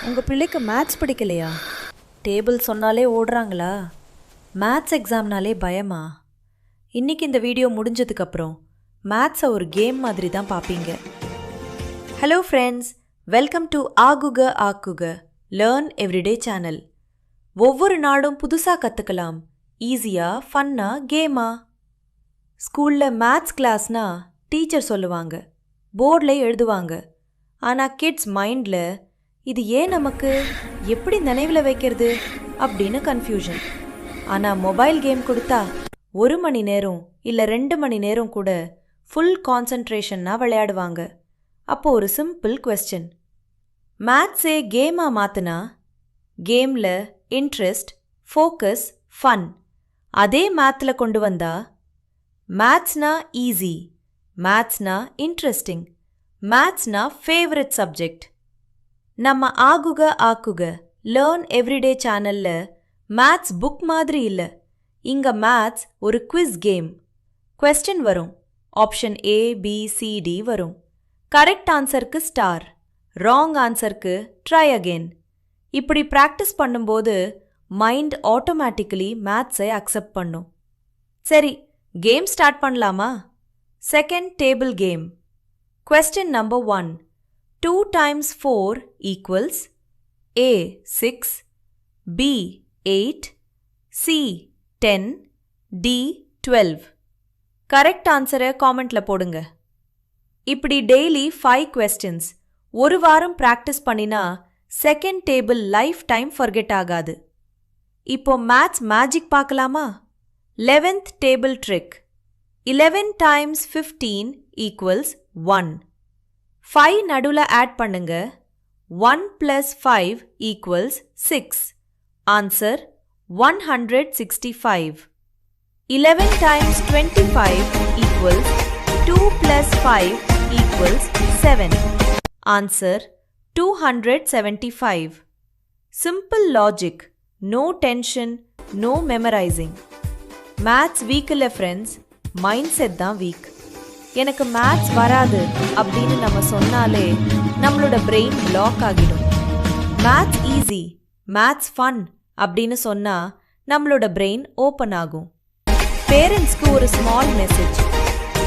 உங்கள் பிள்ளைக்கு மேத்ஸ் பிடிக்கலையா? டேபிள் சொன்னாலே ஓடுறாங்களா? மேத்ஸ் எக்ஸாம்னாலே பயமா? இன்றைக்கி இந்த வீடியோ முடிஞ்சதுக்கப்புறம் மேத்ஸை ஒரு கேம் மாதிரி தான் பார்ப்பீங்க. ஹலோ ஃப்ரெண்ட்ஸ், வெல்கம் டு ஆகுக ஆக்குக லேர்ன் எவ்ரிடே சேனல். ஒவ்வொரு நாளும் புதுசாக கற்றுக்கலாம், ஈஸியாக ஃபன்னாக கேமாக. ஸ்கூலில் மேத்ஸ் கிளாஸ்னா டீச்சர் சொல்லுவாங்க, போர்டில் எழுதுவாங்க. ஆனால் கிட்ஸ் மைண்டில் இது ஏன் நமக்கு, எப்படி நினைவில் வைக்கிறது அப்படின்னு கன்ஃபியூஷன். ஆனால் மொபைல் கேம் கொடுத்தா 1 மணி நேரம் இல்லை 2 மணி நேரம் கூட ஃபுல் கான்சன்ட்ரேஷன்னாக விளையாடுவாங்க. அப்போது ஒரு சிம்பிள் கொஸ்டின், மேத்ஸே கேமாக மாற்றினா கேமில் இன்ட்ரெஸ்ட், ஃபோக்கஸ், ஃபன் அதே மேத்தில் கொண்டு வந்தா மேத்ஸ்னா ஈஸி, மேத்ஸ்னா இன்ட்ரெஸ்டிங், மேத்ஸ்னா ஃபேவரட் சப்ஜெக்ட். நம்ம ஆகுக ஆக்குக லேர்ன் எவ்ரிடே சேனலில் மேத்ஸ் புக் மாதிரி இல்லை, இங்கே மேத்ஸ் ஒரு குவிஸ் கேம். கொஸ்டின் வரும், option A, B, C, D வரும். கரெக்ட் ஆன்சருக்கு ஸ்டார், ராங் ஆன்சருக்கு ட்ரை அகெயின். இப்படி ப்ராக்டிஸ் பண்ணும்போது மைண்ட் ஆட்டோமேட்டிக்கலி மேத்ஸை அக்செப்ட் பண்ணும். சரி, கேம் ஸ்டார்ட் பண்ணலாமா? Second table game. Question number 1, 2 times 4 equals A 6, B 8, C 10, D 12. Correct ஆன்சரை காமெண்ட்ல போடுங்க. இப்படி டெய்லி 5 questions ஒரு வாரம் ப்ராக்டிஸ் பண்ணினா second table life time forget ஆகாது. இப்போ மேத்ஸ் மேஜிக் பார்க்கலாமா? 11th table trick. 11 times 15 equals 1. 5 நடுல ஆட் பண்ணுங்க. 1 plus 5 equals 6. Answer 165. 11 times 25 equals 2 plus 5 equals 7. Answer 275. Simple logic, no tension, no memorizing. Maths week இல்லை friends, mind set தான் week. எனக்கு maths வராது அப்படின்னு நம்ம சொன்னாலே நம்மளோட பிரெயின் பிளாக் ஆகிடும். மேத்ஸ் ஈஸி, மேத்ஸ் ஃபன் அப்படின்னு சொன்னால் நம்மளோட பிரெயின் ஓப்பன் ஆகும். பேரண்ட்ஸ்க்கு ஒரு ஸ்மால் மெசேஜ்,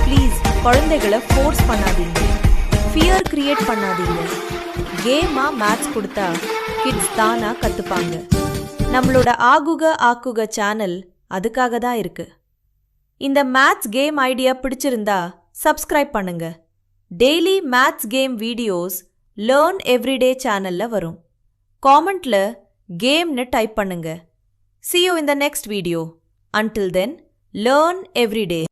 ப்ளீஸ் குழந்தைகளை ஃபோர்ஸ் பண்ணாதீங்க, ஃபியர் கிரியேட் பண்ணாதீங்க. கேமாக மேத்ஸ் கொடுத்தா கிட்ஸ் தானாக கற்றுப்பாங்க. நம்மளோட ஆகுக ஆக்குக சேனல் அதுக்காக தான் இருக்கு. இந்த மேத்ஸ் கேம் ஐடியா பிடிச்சிருந்தா சப்ஸ்கிரைப் பண்ணுங்க. Daily maths game videos learn everyday சேனல்ல வரும். காமெண்ட்ல கேம்னு டைப் பண்ணுங்க. See you in the next video. Until then, learn every day.